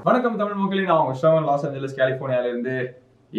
வணக்கம் தமிழ் மக்களே, நான் உங்க ஸ்ரவன், லாஸ் ஏஞ்சலஸ் கலிபோர்னியால இருந்து.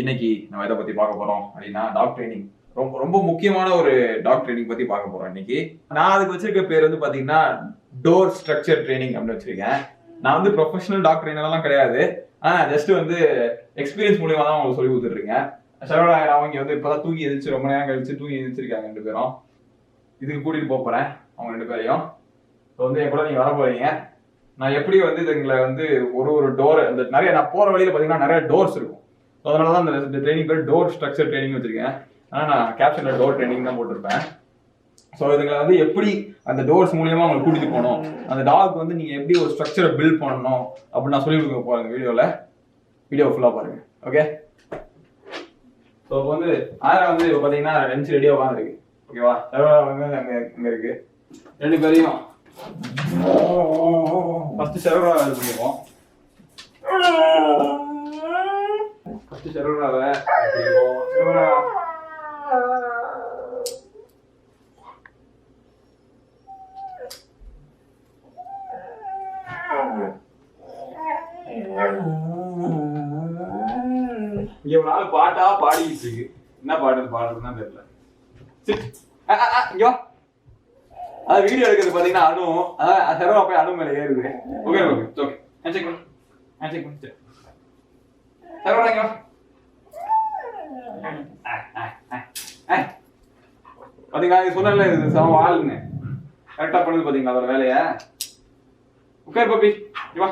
இன்னைக்கு நம்ம எதை பத்தி பார்க்க போறோம் அப்படின்னா டாக் ட்ரைனிங். ரொம்ப ரொம்ப முக்கியமான ஒரு டாக் ட்ரைனிங் பத்தி பார்க்க போறோம் இன்னைக்கு. நான் அதுக்கு வச்சிருக்க பேர் வந்து பாத்தீங்கன்னா டோர் ஸ்ட்ரக்சர் ட்ரைனிங் அப்படின்னு வச்சிருக்கேன். நான் வந்து ப்ரொஃபஷனல் டாக் ட்ரைனர் எல்லாம் கிடையாது. ஜஸ்ட் வந்து எக்ஸ்பீரியன்ஸ் மூலியமா தான் உங்களுக்கு சொல்லி கொடுத்துருக்கேன். சரவணா அவங்க வந்து இப்பதான் தூங்கி எதிர்த்து ரொம்ப நேரம் கழிச்சு தூங்கி எதிர்த்திருக்காங்க 2 பேரும். இதுக்கு கூட்டிட்டு போறேன் அவங்க 2 பேரையும். இப்போ வந்து என் கூட நீங்க வர போறீங்க. நான் எப்படி வந்து இதுங்களை வந்து ஒரு டோர் இந்த நிறைய நான் போற வழியில பாத்தீங்கன்னா நிறைய டோர்ஸ் இருக்கும். அதனாலதான் இந்த ட்ரைனிங் பேர் டோர் ஸ்ட்ரக்சர் ட்ரைனிங் வச்சிருக்கேன். ஆனா நான் கேப்ஷன்ல டோர் ட்ரைனிங் தான் போட்டிருப்பேன். ஸோ இதுங்களை வந்து எப்படி அந்த டோர்ஸ் மூலியமா அவங்களை கூட்டிட்டு போகணும், அந்த டாக் வந்து நீங்க எப்படி ஒரு ஸ்ட்ரக்சரை பில்ட் பண்ணணும் அப்படின்னு நான் சொல்லி கொடுக்க போறேன் வீடியோ ஃபுல்லா பாருங்க. ஓகே, ஸோ இப்போ வந்து ஆயிரம் வந்து இப்போ பாத்தீங்கன்னா 2 ரெடியா உட்காந்துருக்கு. ஓகேவா, வந்து அங்க இருக்கு. 2 பேரையும் ஃபர்ஸ்ட் சரவணா இது பண்ணிடுவோம். ஃபர்ஸ்ட் சரவணாவை சரவணா இங்க ஒரு நாள் பாட்டா பாடிட்டு இருக்கு. என்ன பாடுறதுன்னு தெரியல. இங்க அது வீடியோ எடுக்கிறது பாத்தீங்கன்னா அனு சரவா போய் அனு மேல ஏறுது. ஓகே ஓகே ஓகே ஹேண்ட்ஷேக் பண்ணு சரவா இங்க பாத்தீங்களா, இது சொன்னல இது சம ஆளுங்க கரெக்டா பண்ணுது பாத்தீங்களா அதோட வேலைய. உட்கார் பப்பி வா.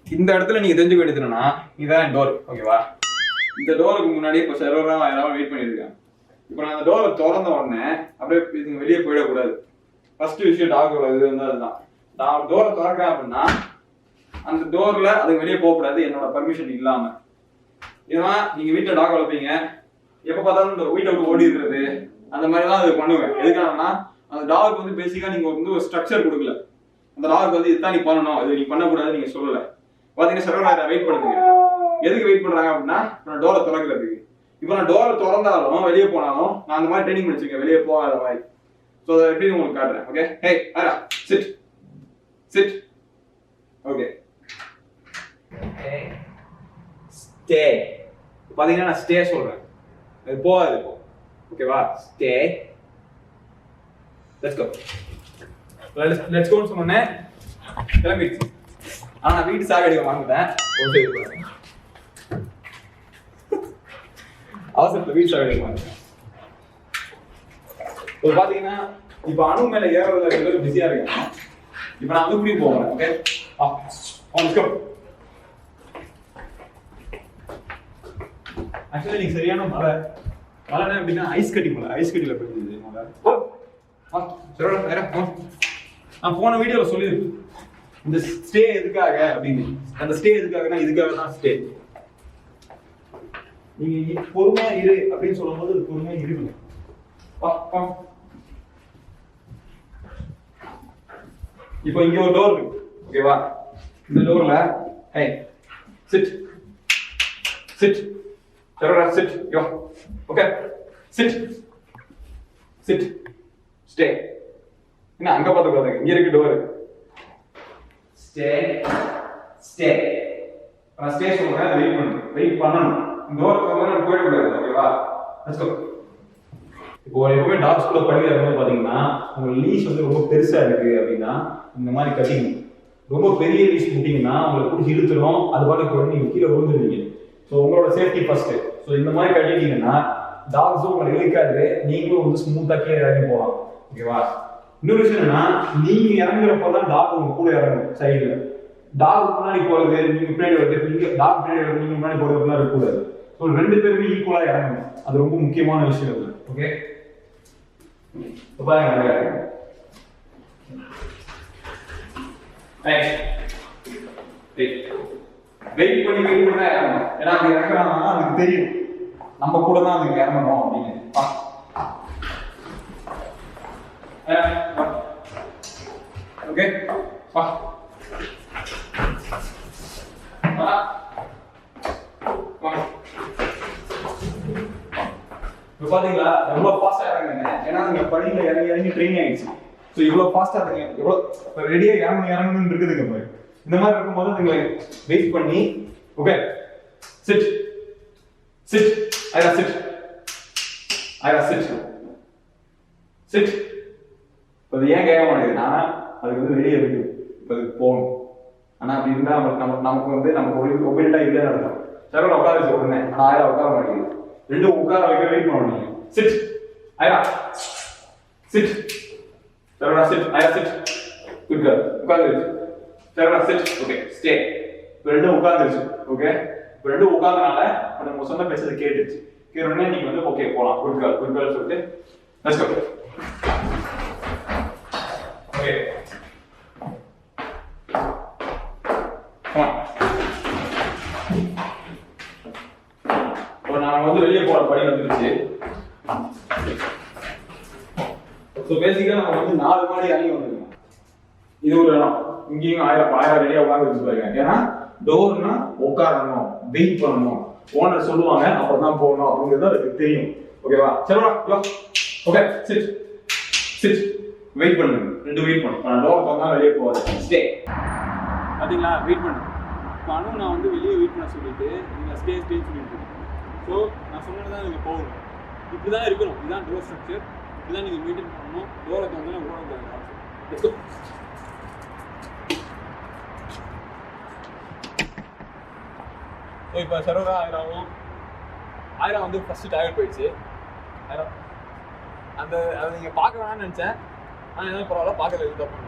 இந்த இடத்துல நீங்க தெரிஞ்சுக்க வேண்டியதுன்னா இதான் டோர். ஓகேவா, இந்த டோருக்கு முன்னாடி இப்ப சர்வரா எல்லாரும் வெயிட் பண்ணிருக்காங்க. இப்ப நான் அந்த டோரை திறந்த உடனே அப்படியே இதுங்க வெளியே போயிடக்கூடாது. ஃபர்ஸ்ட் விஷயம் டாகோட இது வந்து அதுதான். நான் டோரை திறக்கிறேன் அப்படின்னா அந்த டோர்ல அதுக்கு வெளியே போகக்கூடாது என்னோட பர்மிஷன் இல்லாம. இதெல்லாம் நீங்க வீட்டுல டாக் வளர்ப்பீங்க, எப்ப பார்த்தாலும் இந்த வீட்டை விட்டு ஓடி இருக்கிறது அந்த மாதிரி தான் அது பண்ணுவேன். எதுக்காகனா அந்த டாக் வந்து பேசிக்கா நீங்க வந்து ஒரு ஸ்ட்ரக்சர் கொடுக்கல. அந்த டாக் வந்து இதுதான் நீ பண்ணணும், இது நீ பண்ணக்கூடாது நீங்க சொல்லல. பாத்தீங்கன்னா சரவணா வெயிட் பண்ணுங்க. எதுக்கு வெயிட் பண்றாங்க அப்படின்னா நான் டோரை திறக்கிறதுக்கு. இப்போ நான் டோரை திறந்தாலும் வெளியே போனாலும் நான் அந்த மாதிரி ட்ரைனிங் பண்ணிச்சிருக்கேன், வெளியே போகாத மாதிரி. ஸோ அதை எப்படி உங்களுக்கு காட்டுறேன். ஓகே, ஹே ஆரா சிட் சிட். Okay stay. பாத்தீங்கன்னா நான் ஸ்டே சொல்றேன், அது போகாது இப்போ. ஓகேவா, ஸ்டே. லெட்ஸ் கோ லெட்ஸ் கோன்னு சொன்னேன் கிளம்பிடுச்சு. ஆனா நான் வீட்டு சாவி அடிக்க வாங்கிட்டேன். அவசரத்துல வீட்டு சாவி அடிக்க வாங்கிட்டேன். இப்போ பாத்தீங்கன்னா இப்ப அணு மேல ஏறதுல பிஸியா இருக்கேன். இப்ப நான் வந்து கூட்டிட்டு போறேன். Okay, let's go. ஆக்சுவலி நீங்க சரியான மழை எப்படின்னா ஐஸ் கட்டில போயிருந்தது மழை. நான் போன வீடியோல சொல்லியிருக்கேன் இந்த ஸ்டே எதுக்காக அப்படின்னு. அந்த ஸ்டே எதுக்காகனா இதுக்காக தான் ஸ்டே. நீங்க பொறுமையா இரு அப்படின்னு சொல்லும் போது பொறுமையா இருக்கணும். இப்போ இங்க ஒரு டோர் இருக்கு. ஓகேவா, இந்த டோர்ல hey sit sit Saravana sit யோ. Okay sit sit stay. என்ன அங்க பார்த்து பாருங்க, இங்க இருக்கு டோர். Stay stay. நான் ஸ்டே சொல்றேன், வெயிட் பண்ணணும். இந்த டோர் திறந்தா போயிட கூடாது. ஓகேவா, லெட்ஸ் கோ. இப்போ எப்பவுமே டாக் ஸ்கூல்ல படிக்கிறது பாத்தீங்கன்னா உங்க லீஷ் வந்து ரொம்ப பெருசா இருக்கு அப்படின்னா இந்த மாதிரி கட்டிக்கணும். ரொம்ப பெரிய லீஷ் விட்டீங்கன்னா உங்களை பிடிச்சி இழுத்துரும், அது பாட்டுக்கு போய் நீங்க கீழே விழுந்துருவீங்க. ஸோ உங்களோட சேஃப்டி ஃபர்ஸ்ட். ஸோ இந்த மாதிரி கட்டிட்டீங்கன்னா டாக்ஸும் உங்களை இழுக்காது, நீங்களும் வந்து ஸ்மூத்தா கீழே இறங்கி போகலாம். ஓகேவா, இன்னொரு விஷயம் என்னன்னா நீங்க இறங்குறப்பதான் டாக் உங்க கூட இறங்கும். சைடுல டாக் முன்னாடி போறது, நீங்க பின்னாடி வருது, டாக் பின்னாடி வருது, நீங்க முன்னாடி போறதுலாம் இருக்கக்கூடாது. ஸோ 2 பேருமே ஈக்குவலா இறங்கணும். அது ரொம்ப முக்கியமான விஷயம் அது. ஓகே, வெயிட் பண்ணி தான் இறங்கணும். ஏன்னா அது இறங்குறாங்கன்னா அதுக்கு தெரியும் நம்ம கூட தான் அதுக்கு இறங்கணும் அப்படின்னு. ஓகே வா. இப்போ பாத்தீங்களா எவ்வளோ ஃபாஸ்டா இறங்குங்க, ஏன்னா நீங்க படியில இறங்கி இறங்கி ட்ரெயின் ஆயிடுச்சு. ஸோ இவ்வளோ ஃபாஸ்டா இருக்கீங்க, எவ்வளோ ரெடியா இறங்கணும்னு இருக்குதுங்க பாரு. இந்த மாதிரி இருக்கும்போது நீங்க வெயிட் பண்ணி okay sit sit Airaa sit Airaa sit sit. இப்போ அது ஏன் கேட்க மாட்டேங்குதுன்னா அதுக்கு வந்து வெளியே இருக்கு, இப்போ அதுக்கு போகணும். ஆனால் அப்படி இருந்தால் நமக்கு வந்து நமக்கு ஒப்பீனிட்டா இல்லைன்னு அர்த்தம். சரி உட்கார வச்சு உடனே, ஆனால் ஆயிரம் உட்கார மாட்டேங்குது. ரெண்டும் உட்கார வைக்க வெயிட் பண்ண நீங்க. Sit Airaa sit Saravana sit Airaa sit good girl உட்கார்ந்துருச்சு. Saravana sit okay stay. இப்போ ரெண்டும் உட்கார்ந்துருச்சு. ஓகே இப்போ ரெண்டும் உட்கார்ந்தனால நம்ம சொன்ன பேசுறது கேட்டுச்சு. கேட்டோடனே நீங்க வந்து ஓகே போகலாம். குட் கேர்ள் சொல்லிட்டு லெட்ஸ் கோ. ஓகே இப்போ நான் வந்து வெளியே போற படி வந்துருச்சு. ஸோ பேசிக்கா நம்ம வந்து 4 மாடி இறங்கி வந்துருக்கோம். இது ஒரு இடம், இங்கேயும் ஆயிரம் ரெடியா உட்காந்து வச்சு பாருங்க. ஏன்னா டோர்னா உட்காரணும், வெயிட் பண்ணணும், ஓனர் சொல்லுவாங்க அப்புறம் தான் போகணும் அப்படிங்கிறது அதுக்கு தெரியும். ஓகேவா சரிவா யோ ஓகே சிட் சிட் வெயிட் பண்ணுங்க. ரெண்டு வெயிட் பண்ணுங்க. நான் டோர் திறந்தா வெளியே போகாது. ஸ்டே. பார்த்தீங்களா வெயிட் பண்ணு. இப்போ நான் வந்து வெளியே வெயிட் பண்ண சொல்லிட்டு நீங்கள் ஸ்டே சொல்லிட்டு. ஸோ நான் சொன்னது தான் நீங்கள் போகணும். இப்படி தான் இருக்கணும். இதுதான் டோர் ஸ்ட்ரக்சர். இதுதான் நீங்கள் மெயின்டைன் பண்ணணும். டோரை திறந்தா ஓடக்கூடாது. ஸோ இப்போ சரோரா ஆயிரம் வந்து ஃபர்ஸ்ட் டாய்லெட் போயிடுச்சு. ஆயிரம் அதை நீங்கள் பார்க்க வேணாம்னு நினச்சேன். ஆனால் என்ன பரவாயில்ல, பார்க்கல இது தப்பு.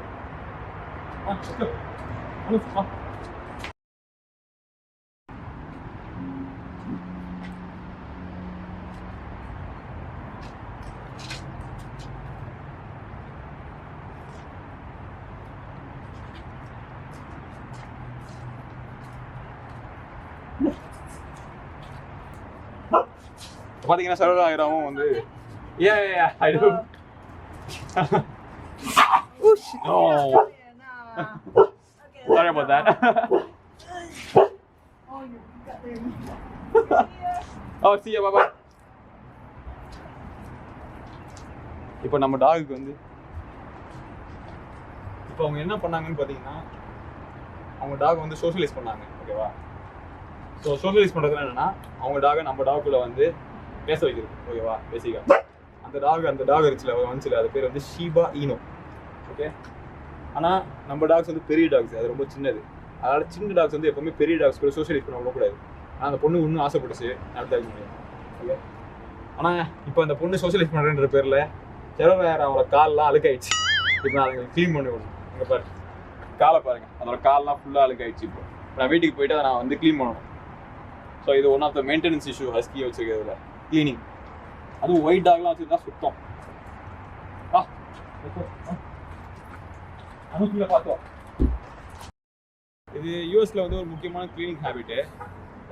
பார்த்தீங்கன்னா சரோரா ஆயிரமும் வந்து I do. Oh. Sorry about that. Oh, you got them. Oh, see you. Bye-bye. இப்போ நம்ம டாகுக்கு வந்து இப்போ அவங்க என்ன பண்ணாங்கன்னு பார்த்தீங்கன்னா அவங்க டாக் வந்து சோஷியலைஸ் பண்ணாங்க. ஓகேவா? ஸோ சோஷியலைஸ் பண்ணுறது என்னன்னா அவங்க டாகை நம்ம டாக்குள்ள வந்து பேச வைக்கிறது. ஓகேவா? பேசிக்காக அந்த டாக் இருந்துச்சுல வந்துச்சுல அது பேர் வந்து ஷீபா ஈனோ. ஓகே, ஆனால் நம்ம டாக்ஸ் வந்து பெரிய டாக்ஸ், அது ரொம்ப சின்னது. அதனால சின்ன டாக்ஸ் வந்து எப்பவுமே பெரிய டாக்ஸ் கூட சோஷியலைஸ் பண்ண விடக்கூடாது. ஆனால் அந்த பொண்ணு இன்னும் ஆசைப்பட்டுச்சு நடத்த முடியும். ஓகே, ஆனால் இப்போ அந்த பொண்ணு சோஷியலைஸ் பண்ணுறன்ற பேரில் வேற அவரோட கால்லாம் அழுக்காயிடுச்சு. இப்போ நான் அதை க்ளீன் பண்ணி விடணும். இங்கே பாரு காலை பாருங்கள், அதோட கால்லாம் ஃபுல்லாக அழுக்காயிடுச்சு. இப்போ நான் வீட்டுக்கு போயிட்டு அதை நான் வந்து க்ளீன் பண்ணணும். ஸோ இது one of the maintenance issue husky வச்சுருக்கிறதுல, க்ளீனிங். அதுவும் ஒயிட் டாக்லாம் வச்சுருந்தா சுத்தம். அனுப்புல பார்த்தோம். இது யூஎஸ்ல வந்து ஒரு முக்கியமான க்ளீனிங் ஹேபிட்டு.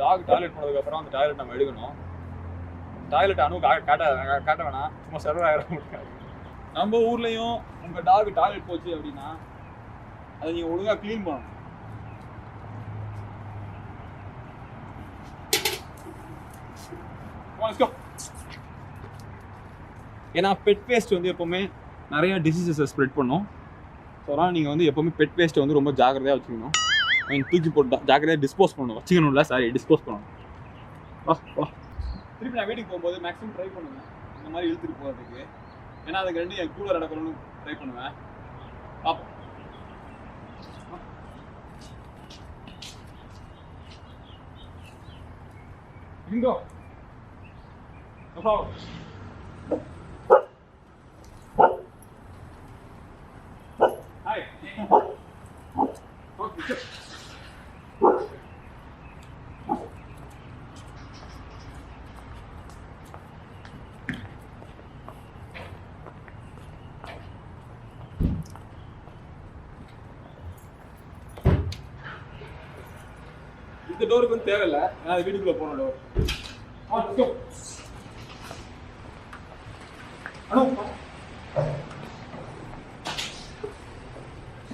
டாக் டாய்லெட் போனதுக்கப்புறம் அந்த டாய்லெட் நம்ம எடுக்கணும். டாய்லெட் காட்ட வேணாம், சும்மா சர்வர் ஆகிட முடியாது. நம்ம ஊர்லேயும் உங்கள் டாக் டாய்லெட் போச்சு அப்படின்னா அதை நீங்கள் ஒழுங்காக க்ளீன் பண்ணணும். ஏன்னா பெட் வேஸ்ட் வந்து எப்போவுமே நிறைய டிசீசஸை ஸ்ப்ரெட் பண்ணும். ஸோ அதனால் நீங்கள் வந்து எப்போவுமே பெட் வேஸ்ட்டை வந்து ரொம்ப ஜாக்கிரதையாக வச்சுக்கணும். தூக்கி போட்டு ஜாக்கிரதையாக டிஸ்போஸ் பண்ணணும். வச்சுக்கணும்ல, சாரி டிஸ்போஸ் பண்ணணும். வா திருப்பி நான் வீட்டுக்கு போகும்போது மேக்ஸிமம் ட்ரை பண்ணுவேன் இந்த மாதிரி இழுத்துட்டு போகிறதுக்கு. ஏன்னா அதுக்கு ரெண்டு என் கூலர் அடக்கணும்னு ட்ரை பண்ணுவேன். பார்ப்போம். இங்கோ Hi. இந்த டோருக்கு வந்து தேவையில்லை, ஏன்னா அது வீட்டுக்குள்ள போன டோர்.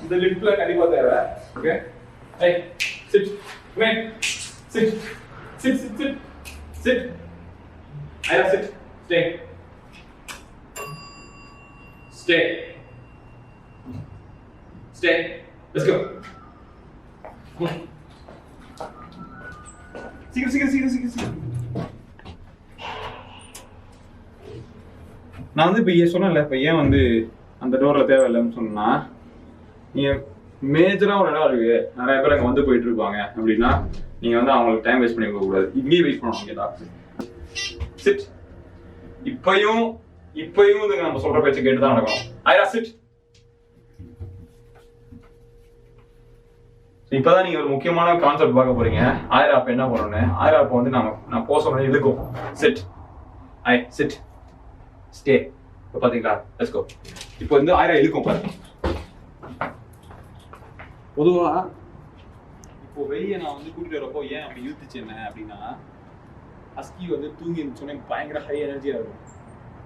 இந்த லிஃப்ட்ல கண்டிப்பா தேவை. Okay, hey sit come in sit sit sit sit sit ஐயா sit Stay. Stay. Stay. Let's go. Come on. சீக்கிரம். நான் வந்து இப்போ சொன்னேன்ல இப்போ ஏன் வந்து அந்த டோரில் தேவையில்லைன்னு சொன்னா நீங்கள் மேஜராக ஒரு இடம் இருக்கு நிறைய பேர் அங்கே வந்து போயிட்டு இருப்பாங்க அப்படின்னா நீங்கள் வந்து அவங்களுக்கு டைம் வேஸ்ட் பண்ணி கூடாது இங்கேயே வெயிட் பண்ணுவாங்க டாக்டர். சிட். இப்பயும் இதுக்கு நம்ம சொல்ற பேச்சு கேட்டு தான் நடக்கணும். ஐரா சிட். இப்பதான் நீங்க ஒரு முக்கியமான கான்செப்ட் பார்க்க போறீங்க. ஆயிரம் அப்ப என்ன பண்ணணும்னு. ஆயிரம் அப்ப வந்து நான் போக சொன்ன இழுக்கும். சிட். சிட். ஸ்டே. இப்போ பாத்தீங்களா? Let's go. இப்போ வந்து ஆயிரம் இழுக்கும் பாருங்க. பொதுவா இப்போ வெளியே நான் வந்து கூட்டிட்டு வரப்போ ஏன் அப்படி இழுத்துச்சு என்ன அப்படின்னா ஹஸ்கி வந்து தூங்கி சொன்ன பயங்கர ஹை எனர்ஜியா இருக்கும்.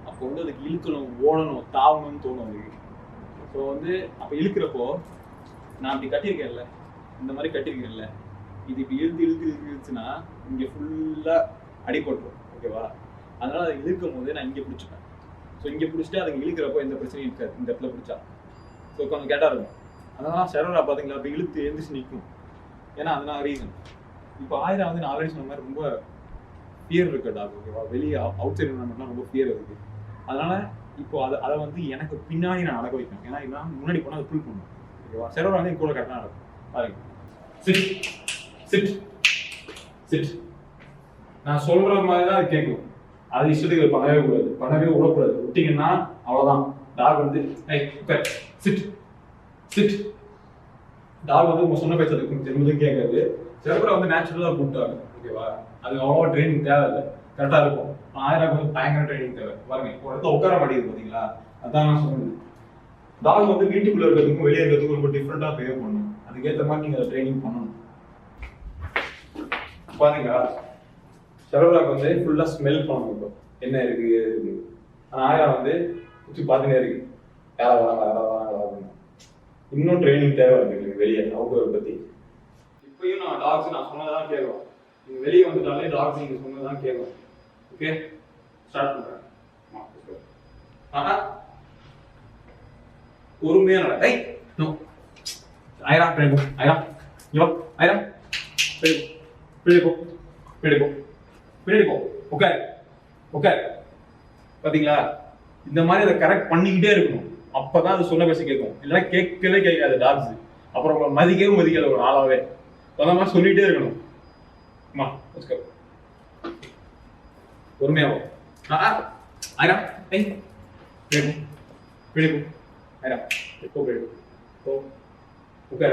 அப்போ வந்து அதுக்கு இழுக்கணும், ஓடணும், தாவணும்னு தோணும் அதுக்கு. ஸோ வந்து அப்போ இழுக்கிறப்போ நான் அப்படி கட்டியிருக்கேன்ல, இந்த மாதிரி கட்டியிருக்கேன்ல, இது இப்படி இழுத்துச்சுன்னா இங்கே ஃபுல்லாக அடிபட்டுரும். ஓகேவா? அதனால அதை இழுக்கும் போது நான் இங்கே பிடிச்சிப்பேன். ஸோ இங்கே பிடிச்சிட்டு அதுக்கு இழுக்கிறப்போ எந்த பிரச்சனையும் இருக்காது இந்த இடத்துல பிடிச்சா. ஸோ கொஞ்சம் கேட்டாக இருக்கும். அதனால சரோரா பார்த்தீங்களா அப்படி இழுத்து எழுந்திரிச்சு நிற்கும். ஏன்னா அதனால ரீசன். இப்போ ஆயிரம் வந்து நான் ஆல்ரெடி சொன்ன மாதிரி ரொம்ப ஃபியர் இருக்கு டாக். ஓகேவா? வெளியே அவுட் சைட் என்வரன்மெண்ட்லாம் ரொம்ப ஃபியர் இருக்கு. அதனால இப்போ அதை வந்து எனக்கு பின்னாடி நான் நடக்க வைப்பேன். ஏன்னா இதெல்லாம் முன்னாடி போனால் அது புல் பண்ணும். ஓகேவா? சரோரா வந்து கூட கரெக்டாக நடக்கும். பாருங்க. சிட். சிட். சிட். நான் சொல்ற மாதிரி தான் அது கேட்கும். அது இஷ்டத்துக்கு பண்ணவே விடக்கூடாது. விட்டீங்கன்னா அவ்வளோதான். டாக் வந்து சிட். சிட். டாக் வந்து உங்க சொன்ன பேச்சு அதுக்கு திரும்பவும் கேட்காது. செரோரா வந்து நேச்சுரலாக கூப்பிட்டாங்க. ஓகேவா? அது அவ்வளோ ட்ரைனிங் தேவையில்லை, கரெக்டாக இருக்கும். ஆயிரம் வந்து பயங்கர ட்ரைனிங் தேவை. பாருங்க இப்போ இடத்துல உட்கார மாட்டேங்குது பார்த்தீங்களா? அதான் நான் சொன்னது. டாக் வந்து வீட்டுக்குள்ள இருக்கிறதுக்கும் வெளியே இருக்கிறதுக்கும் ரொம்ப டிஃப்ரெண்டாக பிஹேவ் பண்ணணும். அதுக்கேற்ற மாதிரி நீங்கள் அதை ட்ரைனிங் பண்ணணும். பாத்தீங்களா? செரோராக்கு வந்து ஃபுல்லாக ஸ்மெல் பண்ணணும். இப்போ என்ன இருக்கு எது இருக்கு. ஆனால் ஆயிரம் வந்து சுற்றி பார்த்துட்டே இருக்கு. யாராவது வராங்க. இன்னும் ட்ரைனிங் தேவை இருக்கு வெளியே அவுட்டோரை பற்றி. இப்பயும் நான் டாக்ஸ் நான் சொன்னதான் கேட்கும். நீங்க வெளியே வந்துட்டாலே டாக்ஸ் நீங்க சொன்னதான் கேட்கும். ஓகே, ஸ்டார்ட் பண்றேன். பொறுமையா நட. நோ ஐரா பின்னாடி போ. ஐரா யோ ஐரா பின்னாடி போ. Okay okay. பாத்தீங்களா? இந்த மாதிரி அதை கரெக்ட் பண்ணிக்கிட்டே இருக்கணும். அப்பதான் அது சொன்ன பேச கேட்கும். இல்லைன்னா கேட்கவே கேட்காது டாக்ஸ். அப்புறம் மதிக்காது ஒரு ஆளாவே. அந்த மாதிரி சொல்லிட்டே இருக்கணும். அம்மா let's go. பொறுமையா போ. ஐரா பின்னாடி போ. ஐரா போ. ஓகே.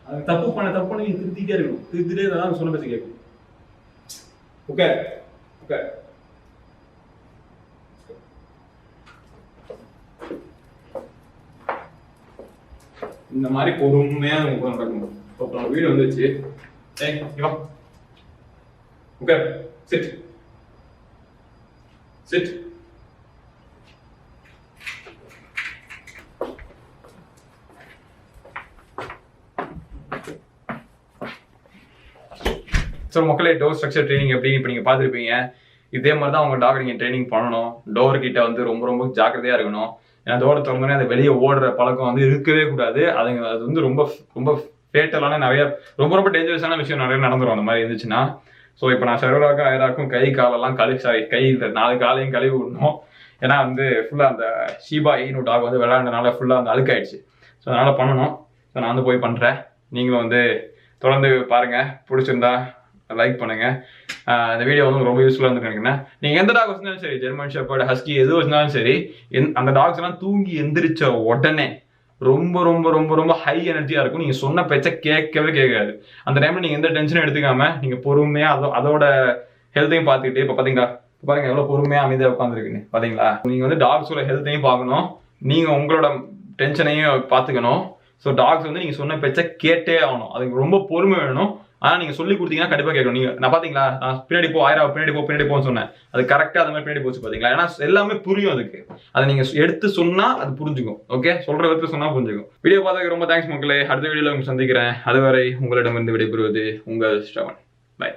அது தப்பு பண்ண நீங்க திருத்திட்டே இருக்கணும். திருத்திட்டே தான் சொன்ன பேச கேட்கும். ஓகே. இந்த மாதிரி பொறுமையா நடக்கணும். இப்போ வீடு வந்துச்சு. Okay chit. ஸோ மக்களே, டோர் ஸ்ட்ரக்சர் ட்ரைனிங் எப்படி இப்போ நீங்கள் பார்த்துருப்பீங்க. இதே மாதிரி தான் உங்கள் டாக் நீங்கள் ட்ரைனிங் பண்ணணும். டோர் கிட்ட வந்து ரொம்ப ரொம்ப ஜாக்கிரதையாக இருக்கணும். ஏன்னா டோரை திறந்தோடனே அது வெளியே ஓடுற பழக்கம் வந்து இருக்கவே கூடாது. அது வந்து ரொம்ப ரொம்ப ஃபேட்டலான நிறைய ரொம்ப டேஞ்சரஸான விஷயம் நிறைய நடந்துடும் அந்த மாதிரி இருந்துச்சுன்னா. ஸோ இப்போ நான் செரோராக்கும் ஐராக்கும் கை காலெல்லாம் கை 4 காலையும் கழுவி விடணும். ஏன்னா வந்து ஃபுல்லாக அந்த ஷீபா ஈனு டாக் வந்து விளையாண்டனால ஃபுல்லாக அந்த அழுக்காயிடுச்சு. ஸோ அதனால் பண்ணணும். ஸோ நான் வந்து போய் பண்ணுறேன். நீங்களும் வந்து தொடர்ந்து பாருங்கள். பிடிச்சிருந்தா லைக் பண்ணுங்க. இந்த வீடியோ வந்து ரொம்ப யூஸ்ஃபுல்லாக இருந்து நினைக்கிறேன். நீங்கள் எந்த டாக் வச்சிருந்தாலும் சரி, ஜெர்மன் ஷெப்பர்ட், ஹஸ்கி எது வச்சிருந்தாலும் சரி, அந்த டாக்ஸ் எல்லாம் தூங்கி எந்திரிச்ச உடனே ரொம்ப ரொம்ப ரொம்ப ரொம்ப ஹை எனர்ஜியா இருக்கும். நீங்க சொன்ன பேச்ச கேட்கவே கேட்காது. அந்த டைம்ல நீங்க எந்த டென்ஷனும் எடுத்துக்காம நீங்க பொறுமையா அதோட ஹெல்த்தையும் பார்த்துக்கிட்டு இப்போ பாருங்க எவ்வளவு பொறுமையா அமைதியா உட்காந்துருக்குன்னு பாத்தீங்களா? நீங்க வந்து டாக்ஸோட ஹெல்த்தையும் பார்க்கணும், நீங்க உங்களோட டென்ஷனையும் பார்த்துக்கணும். ஸோ டாக்ஸ் வந்து நீங்க சொன்ன பேச்ச கேட்டே ஆகணும். அதுக்கு ரொம்ப பொறுமை வேணும். ஆனா நீங்க சொல்லி கொடுத்தீங்கன்னா கண்டிப்பா கேட்கணும். நீங்க நான் பாத்தீங்களா, நான் பின்னாடி போ ஆயிரம் பின்னாடி போன்னு சொன்னேன். அது கரெக்டா அது மாதிரி பின்னாடி போச்சு பாத்தீங்களா? ஏன்னா எல்லாமே புரியும் அதுக்கு. அதை நீங்க எடுத்து சொன்னா அது புரிஞ்சுக்கும். ஓகே, சொல்ற விதத்துல சொன்னா புரிஞ்சுக்கும். வீடியோ பார்த்ததுக்கு ரொம்ப தேங்க்ஸ் மக்களே. அடுத்த வீடியோல உங்க சந்திக்கிறேன். அதுவரை உங்களிடமிருந்து விடைபெறுவது உங்கள் ஸ்ரவன். பை.